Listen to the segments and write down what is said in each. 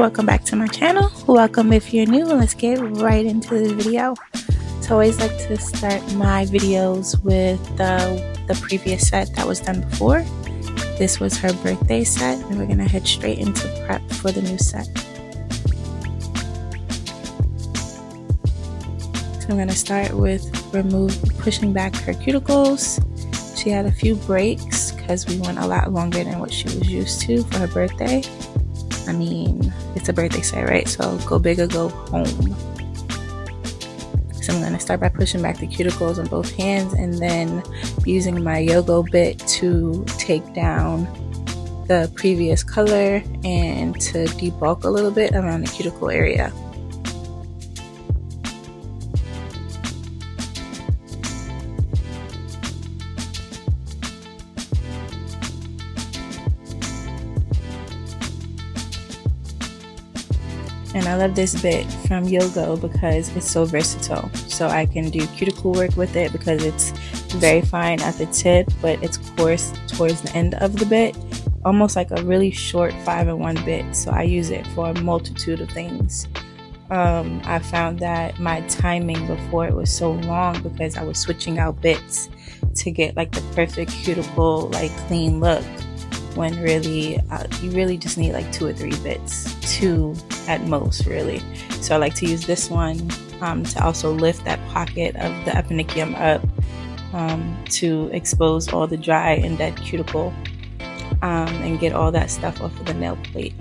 Welcome back to my channel. Welcome if you're new, and let's get right into the video. So I always like to start my videos with the previous set that was done before. This was her birthday set, and we're gonna head straight into prep for the new set. So I'm gonna start with pushing back her cuticles. She had a few breaks because we went a lot longer than what she was used to for her birthday. I mean, it's a birthday set, right? So go big or go home. So I'm going to start by pushing back the cuticles on both hands and then using my xoxo bit to take down the previous color and to debulk a little bit around the cuticle area. And I love this bit from xoxo because it's so versatile. So I can do cuticle work with it because it's very fine at the tip, but it's coarse towards the end of the bit, almost like a really short 5-in-1 bit. So I use it for a multitude of things. I found that my timing before it was so long because I was switching out bits to get like the perfect cuticle, like clean look, when really you really just need like 2 or 3 bits, 2 at most really. So I like to use this one to also lift that pocket of the epinicium up to expose all the dry and dead cuticle and get all that stuff off of the nail plate.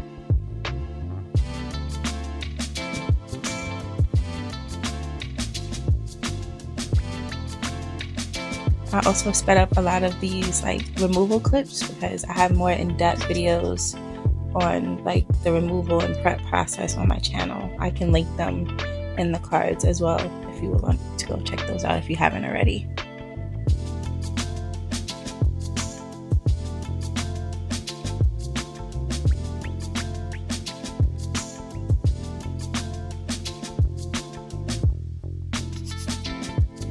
I also sped up a lot of these like removal clips because I have more in-depth videos on like the removal and prep process on my channel. I can link them in the cards as well if you would want to go check those out if you haven't already.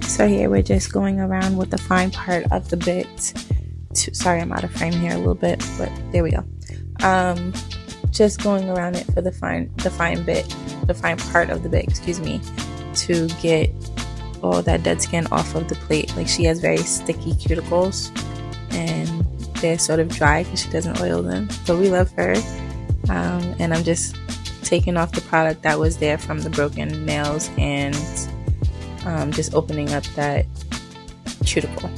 So here we're just going around with the fine part of the bit. Sorry, I'm out of frame here a little bit, but there we go. Just going around it for the fine part of the bit, excuse me, to get all that dead skin off of the plate. Like, she has very sticky cuticles and they're sort of dry because she doesn't oil them, so we love her. And I'm just taking off the product that was there from the broken nails and just opening up that cuticle.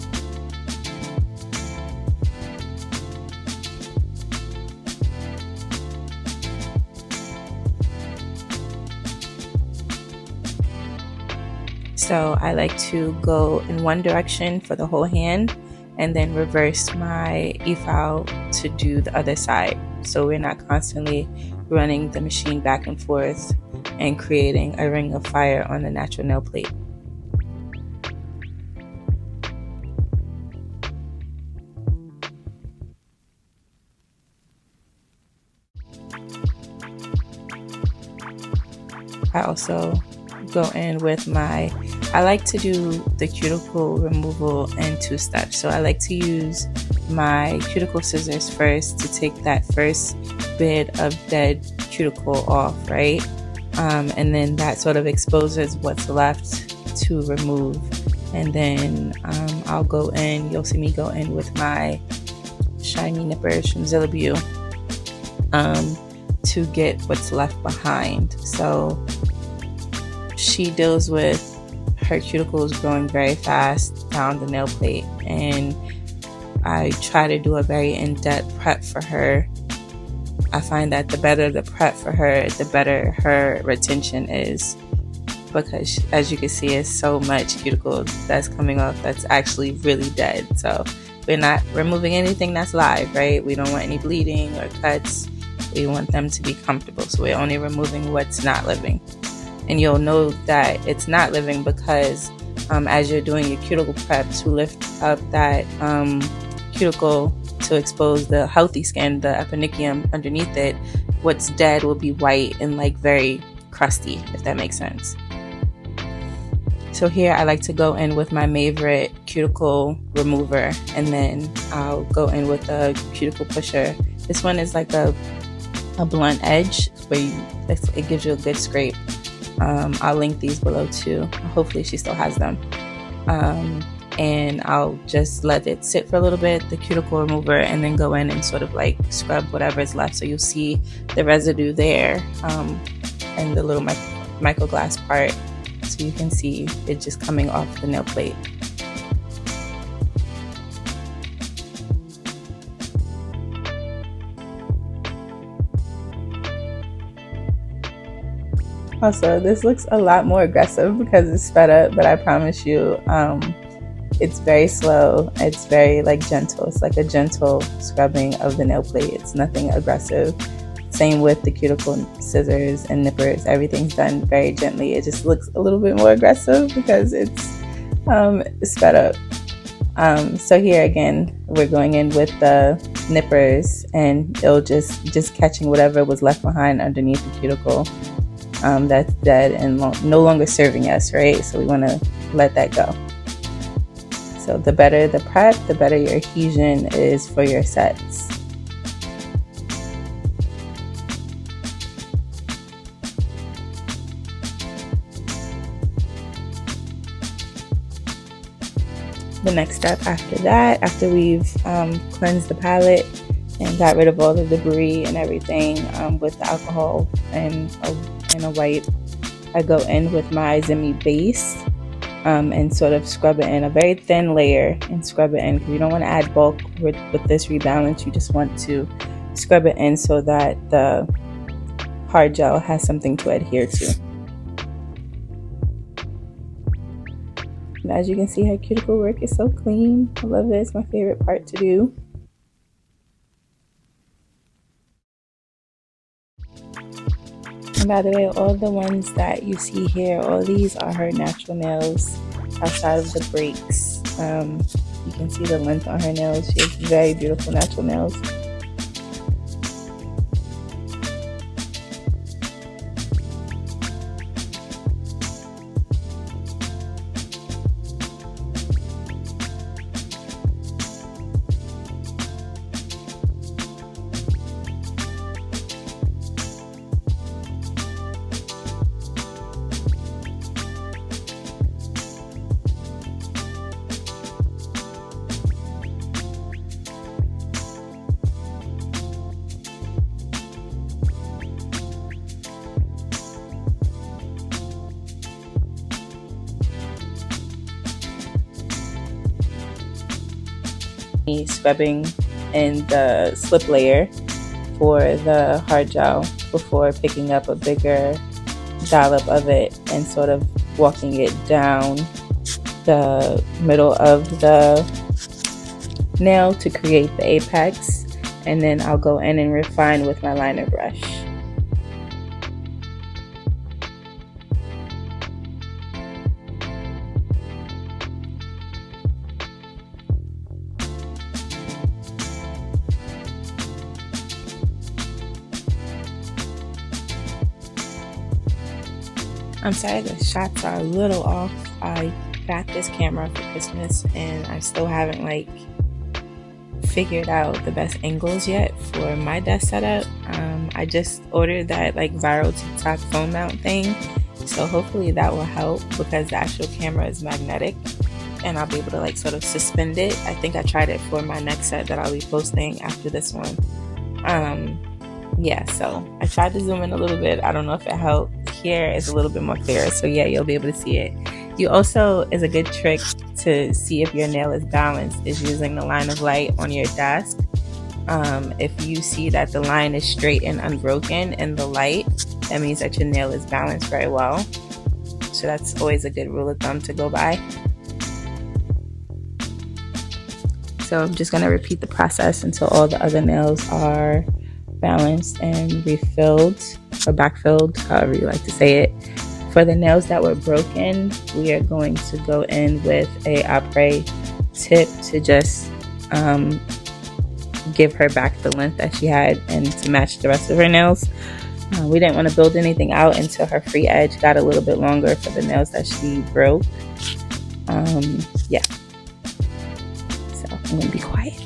So I like to go in one direction for the whole hand and then reverse my e-file to do the other side, so we're not constantly running the machine back and forth and creating a ring of fire on the natural nail plate. I also go in with I like to do the cuticle removal in 2 steps. So I like to use my cuticle scissors first to take that first bit of dead cuticle off, right? And then that sort of exposes what's left to remove. And then I'll go in, you'll see me go in with my shiny nippers from Zillabue to get what's left behind. So she deals with her cuticles growing very fast down the nail plate, and I try to do a very in-depth prep for her. I find that the better the prep for her, the better her retention is, because as you can see, it's so much cuticle that's coming off that's actually really dead. So we're not removing anything that's live, right? We don't want any bleeding or cuts. We want them to be comfortable, so we're only removing what's not living. And you'll know that it's not living because as you're doing your cuticle prep to lift up that cuticle to expose the healthy skin, the epinicium underneath it, what's dead will be white and like very crusty, if that makes sense. So here I like to go in with my favorite cuticle remover, and then I'll go in with a cuticle pusher. This one is like a a blunt edge where it gives you a good scrape. I'll link these below too. Hopefully she still has them. And I'll just let it sit for a little bit, the cuticle remover, and then go in and sort of like scrub whatever is left. So you'll see the residue there, and the little micro glass part, so you can see it just coming off the nail plate. Also, this looks a lot more aggressive because it's sped up, but I promise you, it's very slow. It's very like gentle. It's like a gentle scrubbing of the nail plate. It's nothing aggressive. Same with the cuticle scissors and nippers. Everything's done very gently. It just looks a little bit more aggressive because it's sped up. So here again, we're going in with the nippers, and it'll just catching whatever was left behind underneath the cuticle. That's dead and no longer serving us, right? So we want to let that go. So the better the prep, the better your adhesion is for your sets. The next step after that, after we've cleansed the palette and got rid of all the debris and everything with the alcohol and a wipe, I go in with my Jazmine base and sort of scrub it in a very thin layer and scrub it in, because you don't want to add bulk with this rebalance. You just want to scrub it in so that the hard gel has something to adhere to. And as you can see, her cuticle work is so clean. I love it. It's my favorite part to do. And by the way, all the ones that you see here, all these are her natural nails outside of the breaks. You can see the length on her nails. She has very beautiful natural nails. Scrubbing in the slip layer for the hard gel before picking up a bigger dollop of it and sort of walking it down the middle of the nail to create the apex, and then I'll go in and refine with my liner brush. I'm sorry the shots are a little off. I got this camera for Christmas and I still haven't figured out the best angles yet for my desk setup. I just ordered that viral TikTok phone mount thing, so hopefully that will help, because the actual camera is magnetic and I'll be able to sort of suspend it. I think I tried it for my next set that I'll be posting after this one. Yeah, so I tried to zoom in a little bit. I don't know if it helped. Here is a little bit more clear, so yeah, you'll be able to see it. You also, is a good trick to see if your nail is balanced, is using the line of light on your desk. If you see that the line is straight and unbroken in the light, that means that your nail is balanced very well. So that's always a good rule of thumb to go by. So I'm just going to repeat the process until all the other nails are balanced and refilled or backfilled, however you like to say it. For the nails that were broken, we are going to go in with a après tip to just give her back the length that she had and to match the rest of her nails. We didn't want to build anything out until her free edge got a little bit longer for the nails that she broke. Yeah. So I'm going to be quiet.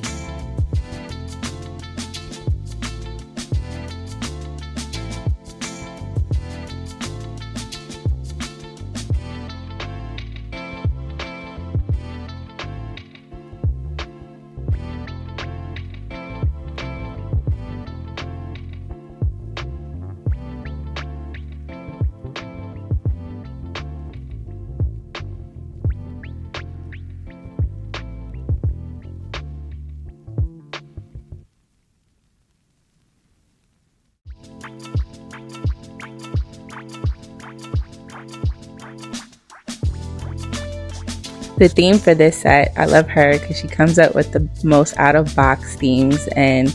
The theme for this set, I love her because she comes up with the most out-of-box themes, and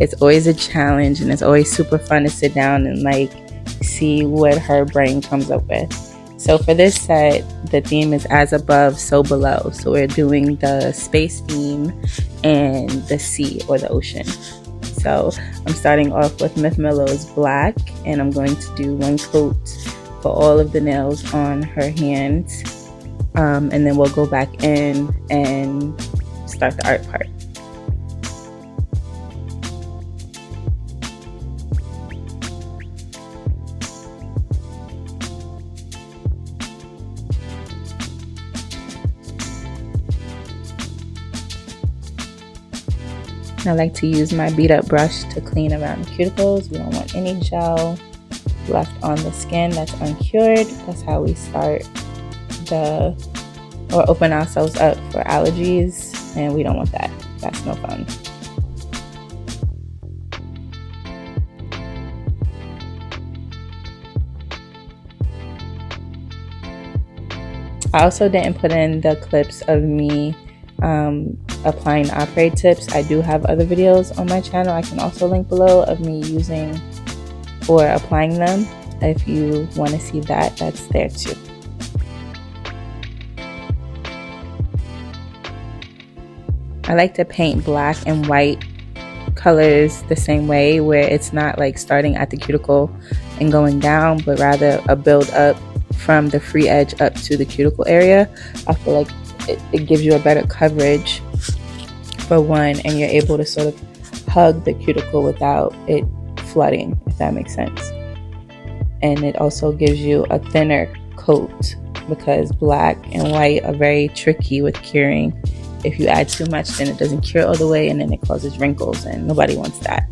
it's always a challenge, and it's always super fun to sit down and like see what her brain comes up with. So for this set, the theme is as above, so below. So we're doing the space theme and the sea or the ocean. So I'm starting off with Miss Millow's black, and I'm going to do one coat for all of the nails on her hands. And then we'll go back in and start the art part. I like to use my beat up brush to clean around the cuticles. We don't want any gel left on the skin that's uncured. That's how we start or open ourselves up for allergies, and we don't want that. That's no fun. I also didn't put in the clips of me applying opera tips. I do have other videos on my channel. I can also link below of me using or applying them. If you want to see that, that's there too. I like to paint black and white colors the same way, where it's not like starting at the cuticle and going down, but rather a build up from the free edge up to the cuticle area. I feel like it gives you a better coverage for one, and you're able to sort of hug the cuticle without it flooding, if that makes sense. And it also gives you a thinner coat, because black and white are very tricky with curing. If you add too much, then it doesn't cure all the way, and then it causes wrinkles, and nobody wants that.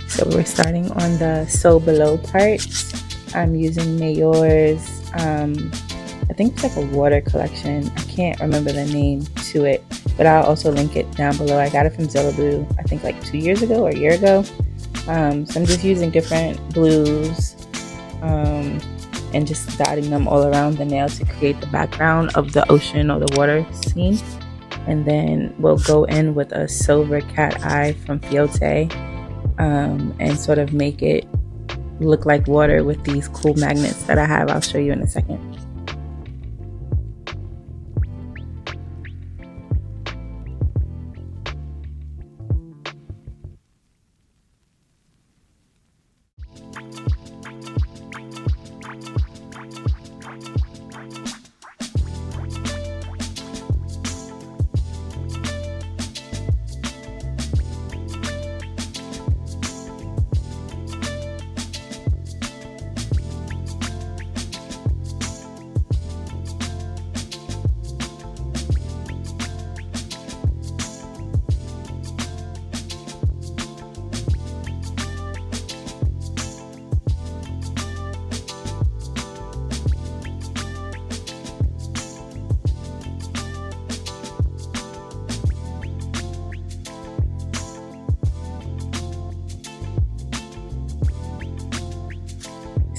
So we're starting on the so below part. I'm using Mayor's, I think it's like a water collection. I can't remember the name to it, but I'll also link it down below. I got it from Zillaboo, I think like 2 years ago or a year ago. So I'm just using different blues and just dotting them all around the nail to create the background of the ocean or the water scene. And then we'll go in with a silver cat eye from Fiote. And sort of make it look like water with these cool magnets that I have. I'll show you in a second.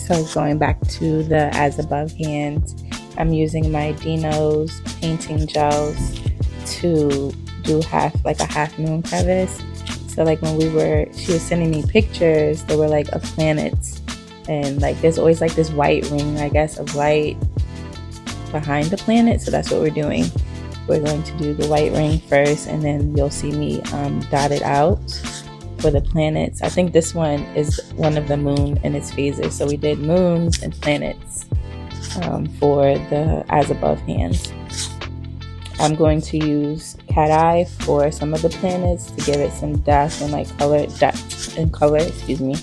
So going back to the as above hands, I'm using my Dino's painting gels to do like a half moon crevice. So like when she was sending me pictures, they were like of planets, and like there's always like this white ring, I guess, of light behind the planet. So that's what we're doing. We're going to do the white ring first, and then you'll see me dot it out for the planets. I think this one is one of the moon and its phases. So we did moons and planets for the as above hands. I'm going to use cat eye for some of the planets to give it some depth and like color, excuse me.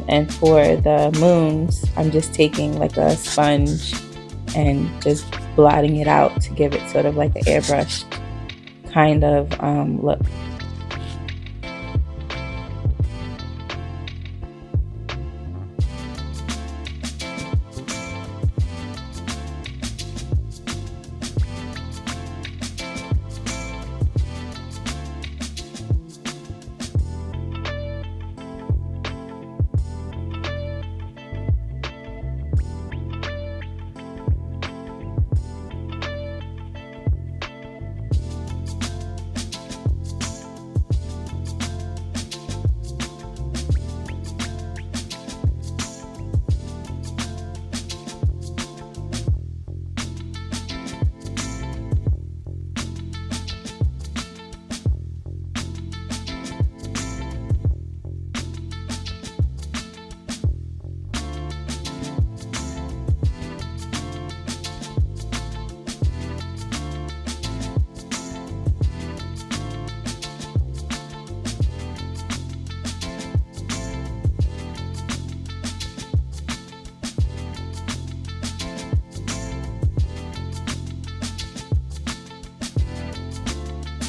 And for the moons, I'm just taking like a sponge and just blotting it out to give it sort of like an airbrush kind of look.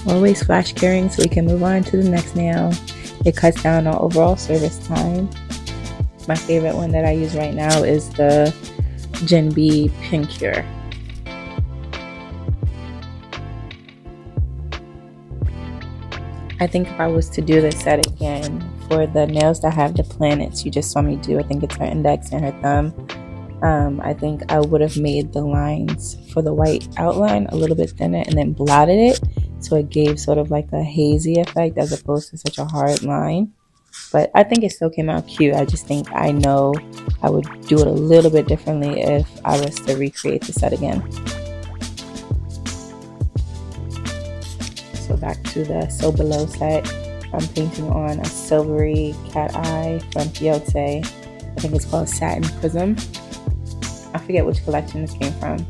Always flash curing so we can move on to the next nail. It cuts down on overall service time. My favorite one that I use right now is the Gen B Pin Cure. I think if I was to do this set again for the nails that have the planets you just saw me do, I think it's her index and her thumb, I think I would have made the lines for the white outline a little bit thinner and then blotted it so it gave sort of like a hazy effect as opposed to such a hard line. But I think it still came out cute. I just think I know I would do it a little bit differently if I was to recreate the set again. So back to the So Below set. I'm painting on a silvery cat eye from Kyoto. I think it's called Satin Prism. I forget which collection this came from.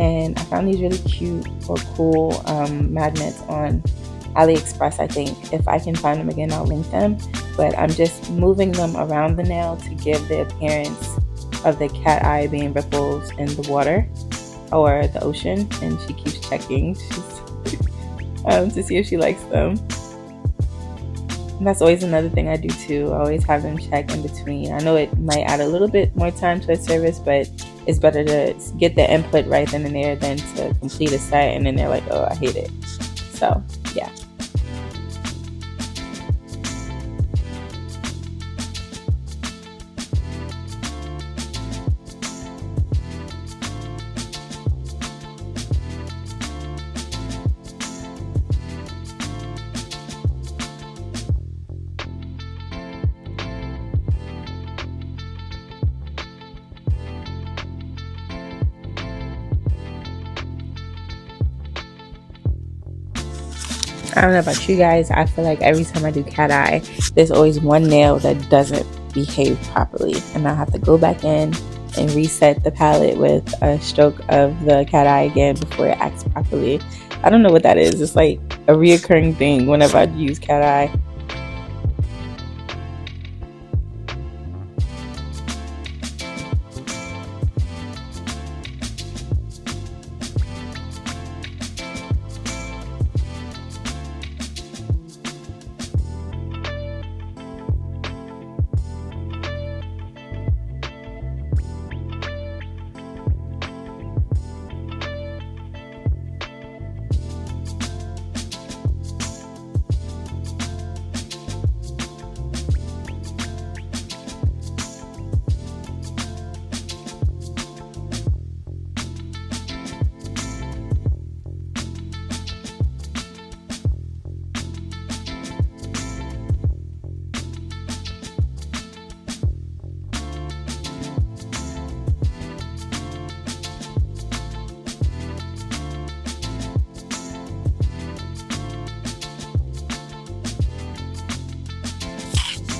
And I found these really cute or cool magnets on AliExpress, I think. If I can find them again, I'll link them. But I'm just moving them around the nail to give the appearance of the cat eye being ripples in the water or the ocean. And she keeps checking to see if she likes them. And that's always another thing I do too. I always have them check in between. I know it might add a little bit more time to a service, but it's better to get the input right then and there than to complete a set and then they're like, oh, I hate it. So, yeah. I don't know about you guys, I feel like every time I do cat eye, there's always one nail that doesn't behave properly. And I have to go back in and reset the palette with a stroke of the cat eye again before it acts properly. I don't know what that is. It's like a reoccurring thing whenever I use cat eye.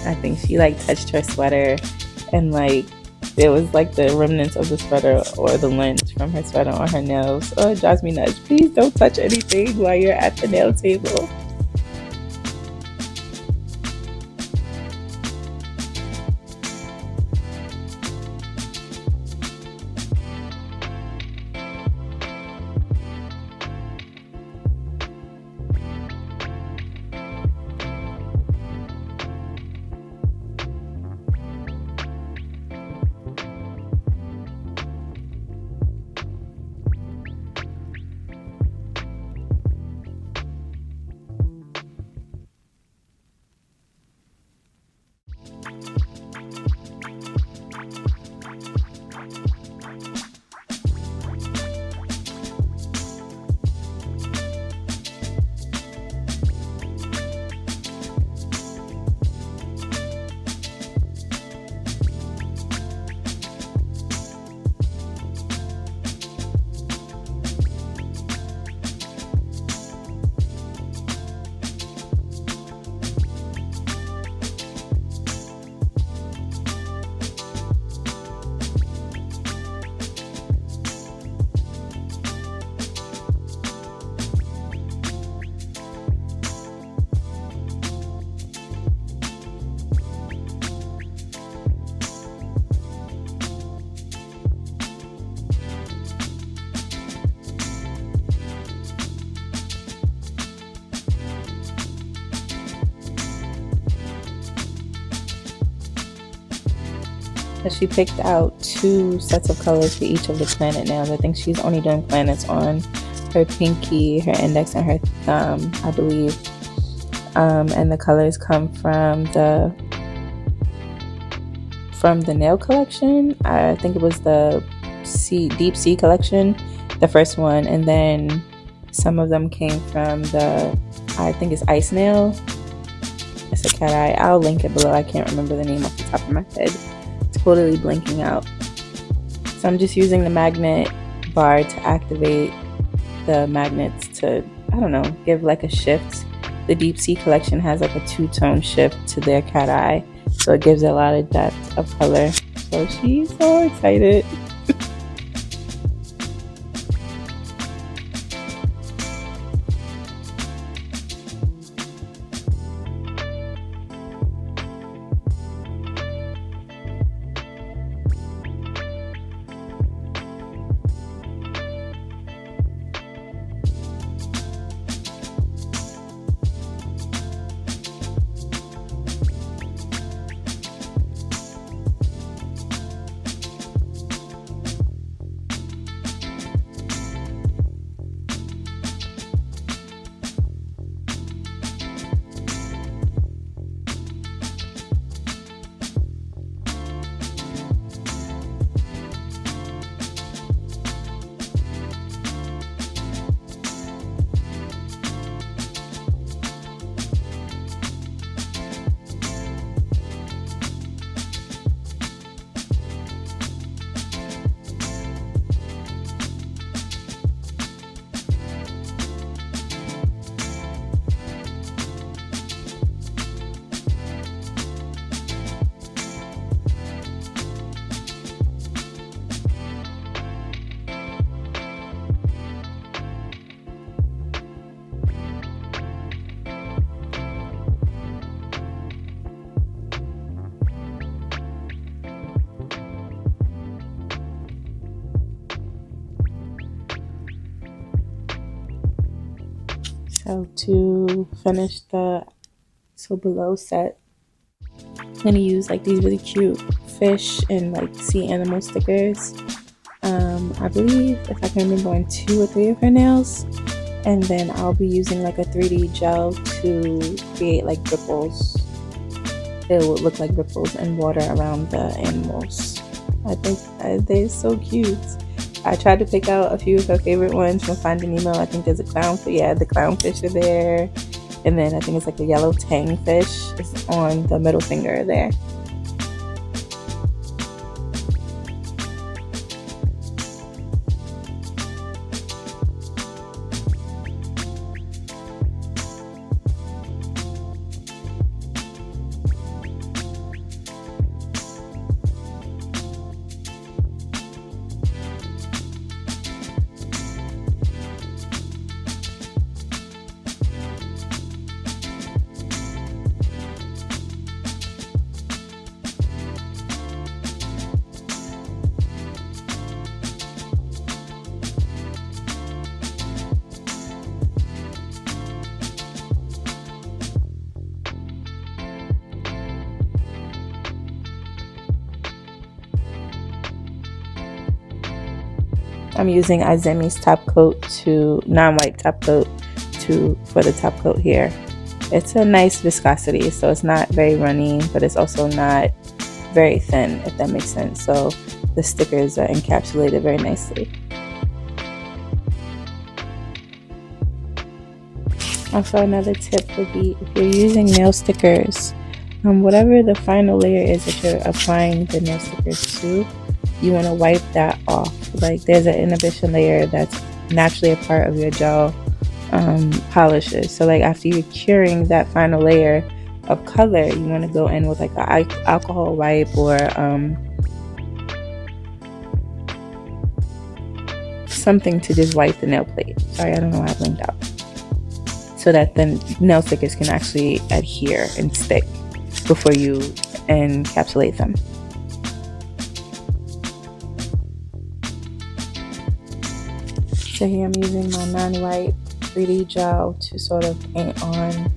I think she like touched her sweater and like there was like the remnants of the sweater or the lint from her sweater on her nails. Oh, it drives me nuts. Please don't touch anything while you're at the nail table. because she picked out 2 sets of colors for each of the planet nails. I think she's only doing planets on her pinky, her index, and her thumb, I believe. And the colors come from the nail collection. I think it was the deep sea collection, the first one, and then some of them came from I think it's ice nail. It's a cat eye. I'll link it below. I can't remember the name off the top of my head. Totally blinking out. So I'm just using the magnet bar to activate the magnets to, I don't know, give like a shift. The deep sea collection has like a 2-tone shift to their cat eye, so it gives a lot of depth of color. So she's so excited. So to finish the below set, I'm gonna use like these really cute fish and like sea animal stickers. I believe, if I can remember, on 2 or 3 of her nails, and then I'll be using like a 3D gel to create like ripples. It will look like ripples and water around the animals. I think they're so cute. I tried to pick out a few of her favorite ones from Finding Nemo. I think there's a clownfish. Yeah, the clownfish are there. And then I think it's like a yellow tang fish is on the middle finger there. I'm using Jazmine's top coat to non-white top coat for the top coat here. It's a nice viscosity, so it's not very runny, but it's also not very thin, if that makes sense. So the stickers are encapsulated very nicely. Also, another tip would be, if you're using nail stickers, whatever the final layer is that you're applying the nail stickers to, you want to wipe that off. Like, there's an inhibition layer that's naturally a part of your gel polishes. So like after you're curing that final layer of color, you want to go in with like an alcohol wipe or something to just wipe the nail plate. Sorry, I don't know why I blinked out. So that the nail stickers can actually adhere and stick before you encapsulate them. So here I'm using my non-white 3D gel to sort of paint on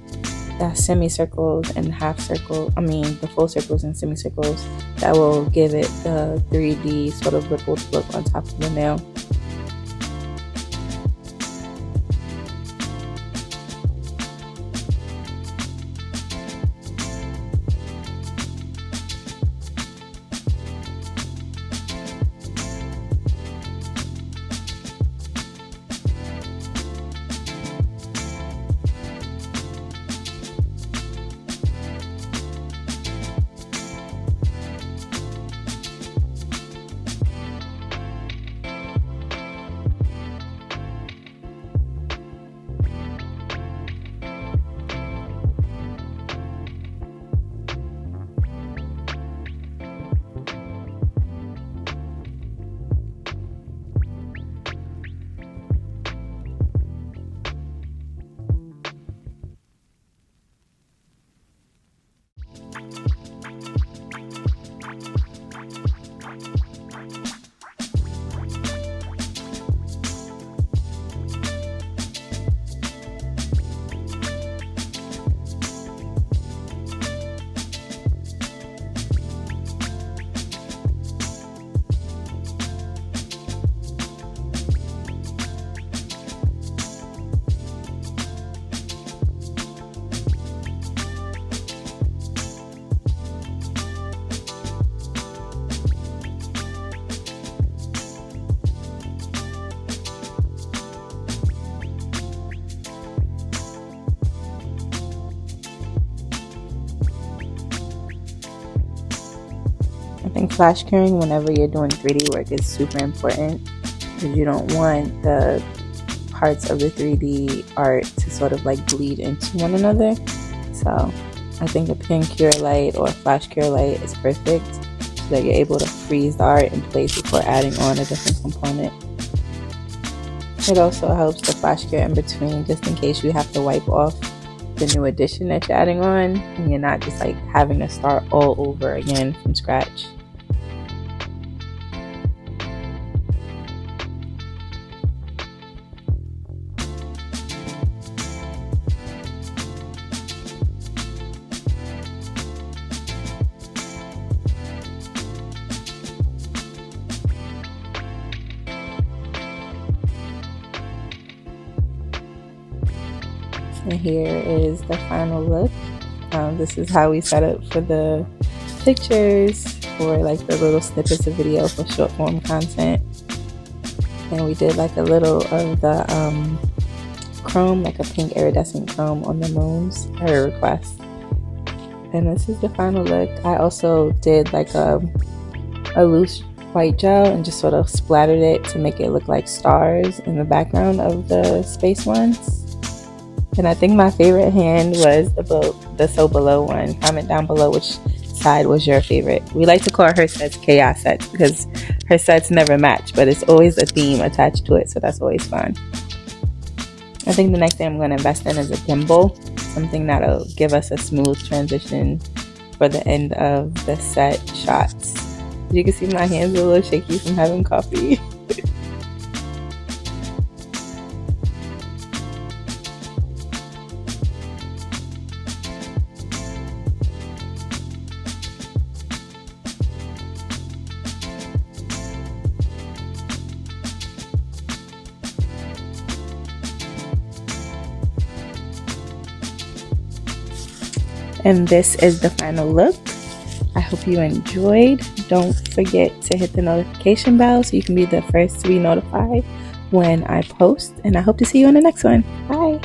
semicircles and half circle, the full circles and semicircles, that will give it the 3D sort of rippled look on top of the nail. I think flash curing whenever you're doing 3D work is super important, because you don't want the parts of the 3D art to sort of like bleed into one another. So I think a pin cure light or a flash cure light is perfect, so that you're able to freeze the art in place before adding on a different component. It also helps to flash cure in between, just in case you have to wipe off the new addition that you're adding on, and you're not just like having to start all over again from scratch. And here is the final look. This is how we set up for the pictures, for like the little snippets of video for short form content. And we did like a little of the chrome, like a pink iridescent chrome on the moons, her request. And this is the final look. I also did like a loose white gel and just sort of splattered it to make it look like stars in the background of the space ones. And I think my favorite hand was the So Below one. Comment down below which side was your favorite. We like to call her sets chaos sets, because her sets never match, but it's always a theme attached to it, so that's always fun. I think the next thing I'm going to invest in is a gimbal, something that'll give us a smooth transition for the end of the set shots. You can see my hands are a little shaky from having coffee. And this is the final look. I hope you enjoyed. Don't forget to hit the notification bell so you can be the first to be notified when I post. And I hope to see you in the next one. Bye.